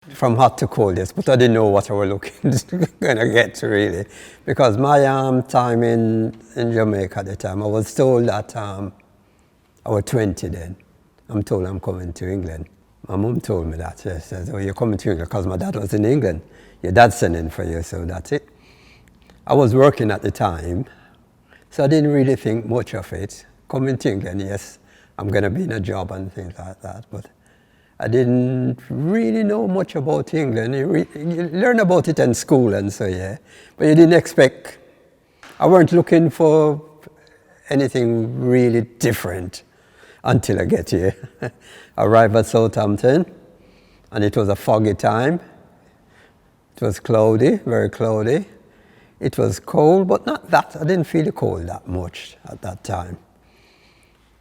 From hot to cold, yes, but I didn't know what I was looking gonna get to really, because my time in Jamaica at the time, I was told that I was 20 then. I'm told I'm coming to England. My mum told me that. She says, "Oh, you're coming to England because my dad was in England. Your dad's sending for you, so that's it." I was working at the time, so I didn't really think much of it. Coming to England, yes, I'm gonna be in a job and things like that, but I didn't really know much about England. You learn about it in school and so, yeah. But you didn't expect, I weren't looking for anything really different until I get here. I arrived at Southampton, and it was a foggy time. It was cloudy, very cloudy. It was cold, but not that, I didn't feel the cold that much at that time.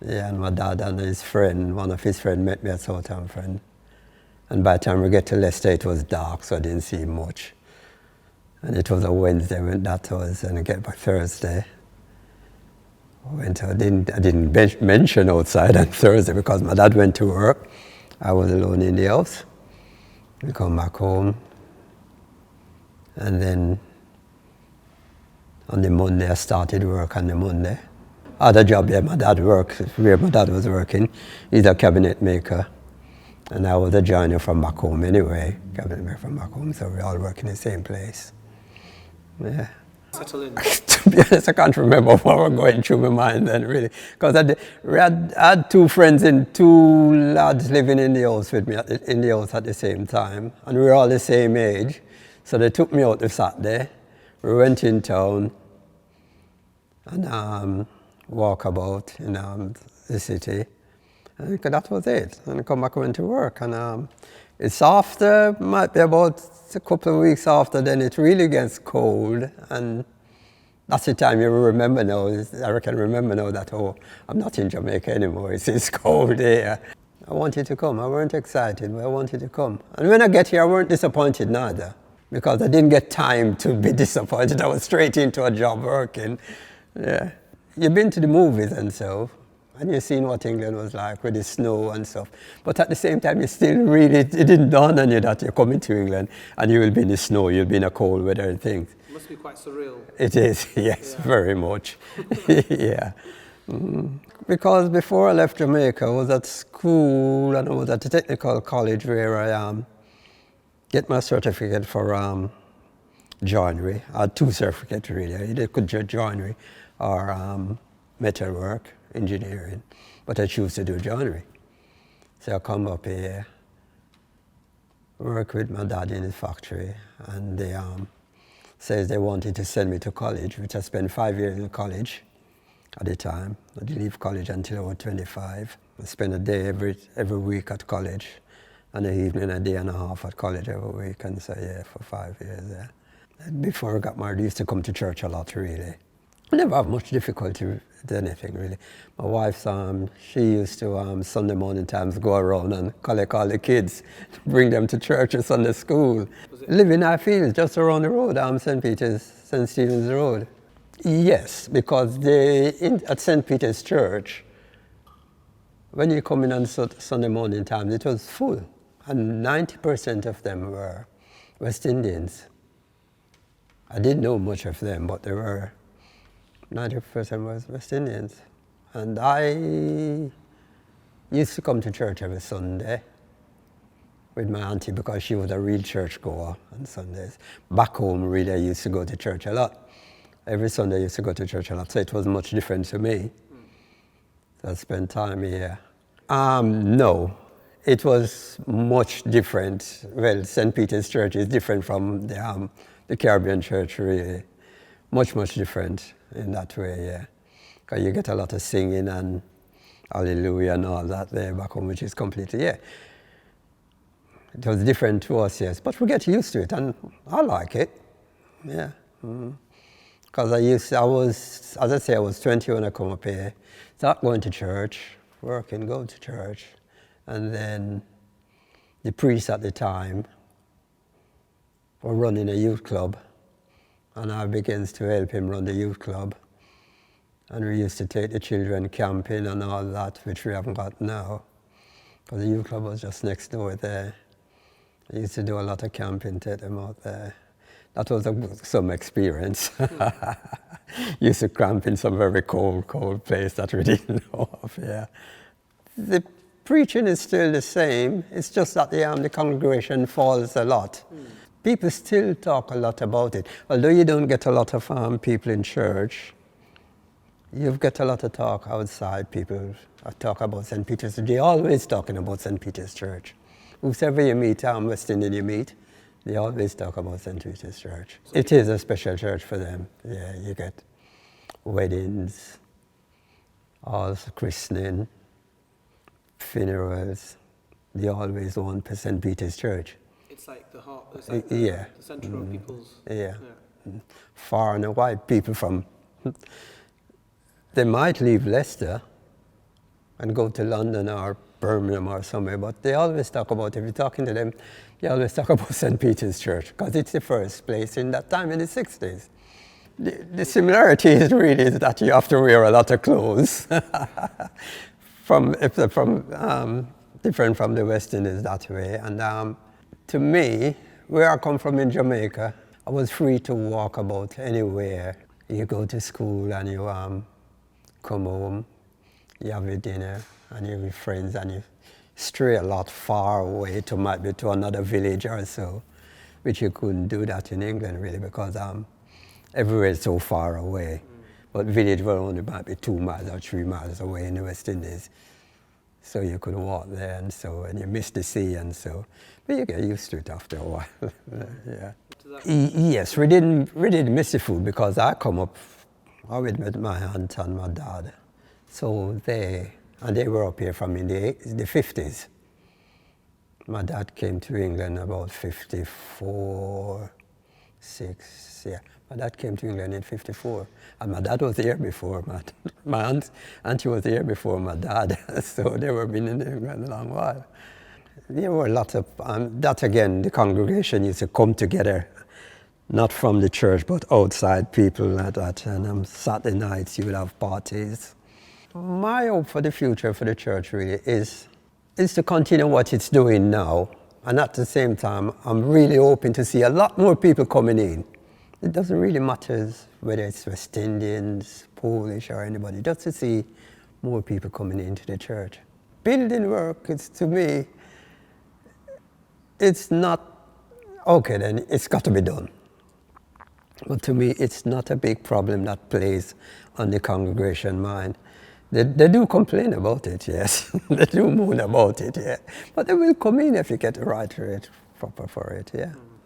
Yeah, and my dad and his friend, one of his friends met me at Southampton. And by the time we get to Leicester, it was dark, so I didn't see much. And it was a Wednesday when that was, and I get back Thursday. I didn't mention outside on Thursday because my dad went to work. I was alone in the house. We come back home. And then on the Monday, I started work on the Monday. Other job, yeah, my dad worked, where my dad was working. He's a cabinet maker. And I was a joiner from back home anyway, cabinet maker from back home, so we all work in the same place. Yeah. Settle in. To be honest, I can't remember what was going through my mind then, really. Because I had two lads living in the house with me, in the house at the same time. And we were all the same age. So they took me out the Saturday. We went in town and walk about in the city. And that was it. And I come back, went to work. And it's after, might be about a couple of weeks after, then it really gets cold. And that's the time you remember now. I can remember now that, oh, I'm not in Jamaica anymore. It's cold here. I wanted to come. I weren't excited, but I wanted to come. And when I get here, I weren't disappointed neither, because I didn't get time to be disappointed. I was straight into a job working. Yeah. You've been to the movies and so, and you've seen what England was like with the snow and stuff. But at the same time, you still really, it didn't dawn on you that you're coming to England and you will be in the snow, you'll be in a cold weather and things. It must be quite surreal. It is, yes, yeah. Very much. Yeah. Because before I left Jamaica, I was at school and I was at a technical college where I get my certificate for joinery. I had two certificates really. I either could do joinery or metalwork, engineering, but I choose to do joinery. So I come up here, work with my dad in his factory, and they says they wanted to send me to college, which I spent 5 years in college at the time. I didn't leave college until I was 25. I spent a day every week at college, and an evening a day and a half at college every week, and so yeah, for 5 years, yeah. Before I got married, I used to come to church a lot, really. I never have much difficulty with anything, really. My wife, she used to, Sunday morning times, go around and collect all the kids, bring them to church or Sunday school. Live in our fields, just around the road, St. Stephen's Road. Yes, because at St. Peter's Church, when you come in on Sunday morning times, it was full. And 90% of them were West Indians. I didn't know much of them, but there were 90% was West Indians. And I used to come to church every Sunday with my auntie because she was a real church goer on Sundays. Back home, really, I used to go to church a lot. Every Sunday I used to go to church a lot, so it was much different to me. So I spent time here. No, it was much different. Well, St. Peter's Church is different from the Caribbean church, really. Much, much different in that way, yeah. Because you get a lot of singing and hallelujah and all that there back home, which is completely, yeah. It was different to us, yes, but we get used to it, and I like it, yeah. Because I was, as I say, I was 20 when I come up here, start going to church, working, going to church, and then the priest at the time were running a youth club, and I begins to help him run the youth club. And we used to take the children camping and all that, which we haven't got now, because the youth club was just next door there. I used to do a lot of camping, take them out there. That was some experience. Used to camp in some very cold place that we didn't know of, yeah. The preaching is still the same. It's just that the congregation falls a lot. People still talk a lot about it. Although you don't get a lot of people in church, you get a lot of talk outside. People talk about St. Peter's. They're always talking about St. Peter's Church. Whoever you meet, West Indian you meet, they always talk about St. Peter's Church. It is a special church for them. Yeah, you get weddings, all christening, funerals. They always want St. Peter's Church. It's like the heart, it's like Yeah. the centre of people's... Yeah. Far and wide, people from... They might leave Leicester and go to London or Birmingham or somewhere, but they always talk about, if you're talking to them, they always talk about St. Peter's Church, because it's the first place in that time, in the 60s. The similarity is really that you have to wear a lot of clothes. Different from the West Indies that way. And to me, where I come from in Jamaica, I was free to walk about anywhere. You go to school and you come home, you have your dinner, and you're with friends, and you stray a lot far away might be to another village or so, which you couldn't do that in England really, because everywhere is so far away. But village will only might be 2 miles or 3 miles away in the West Indies. So you could walk there and you miss the sea and so. But you get used to it after a while. Yeah. Yes, we didn't miss the food because I come up with my aunt and my dad. So they were up here from in the 50s. My dad came to England about 54, 6, yeah. My dad came to England in 54. And my dad was here before, my auntie was here before my dad. So they were been in England a long while. There were lots of, that again, the congregation used to come together, not from the church, but outside people like that. And Saturday nights you would have parties. My hope for the future for the church really is to continue what it's doing now. And at the same time, I'm really hoping to see a lot more people coming in. It doesn't really matter whether it's West Indians, Polish or anybody, just to see more people coming into the church. Building work, to me, it's not, okay then, it's got to be done. But to me, it's not a big problem that plays on the congregation mind. They do complain about it, yes. They do moan about it, yeah. But they will come in if you get the right rate proper for it, yeah.